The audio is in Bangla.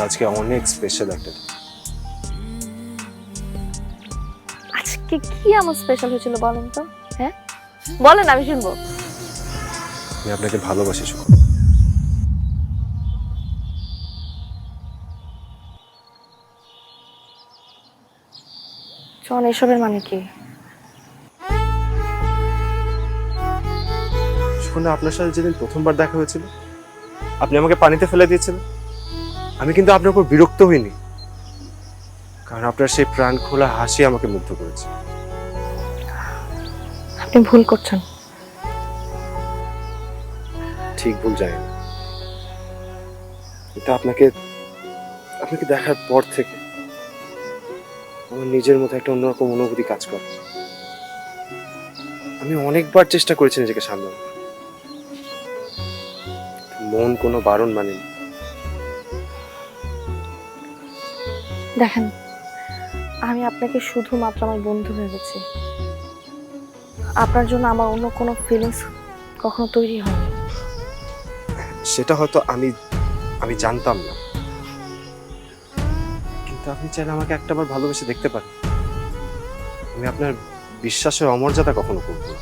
আজকে অনেক স্পেশাল একটা দিন। আজকে কি আমার স্পেশাল হয়েছিল বলেন তো? হ্যাঁ বলেন, আমি শুনবো। আমি আপনাকে ভালোবাসি সুখন। জন, এসবের মানে কি? সুখন, আপনার সাথে যেদিন প্রথমবার দেখা হয়েছিল আপনি আমাকে পানিতে ফেলে দিয়েছিলেন, আমি কিন্তু আপনার উপর বিরক্ত হইনি, কারণ আপনার সেই প্রাণ খোলা হাসি আমাকে মুগ্ধ করেছে। আপনি ভুল করছেন। ঠিক ভুল জানি না, কিন্তু আপনাকে আপনাকে দেখার পর থেকে আমার নিজের মধ্যে একটা অন্যরকম অনুভূতি কাজ করে। আমি অনেকবার চেষ্টা করেছি নিজেকে সামলানোর, মন কোনো বারণ মানেনি। দেখেন, আমি আপনাকে শুধুমাত্র আমার বন্ধু ভেবেছি। আপনার জন্য আমার অন্য কোনো ফিলিংস কখনো তৈরি হয়নি। সেটা হয়তো আমি আমি জানতাম না, কিন্তু আপনি চাইলে আমাকে একটাবার ভালোবেসে দেখতে পারেন। আমি আপনার বিশ্বাসের অমর্যাদা কখনো করবো না।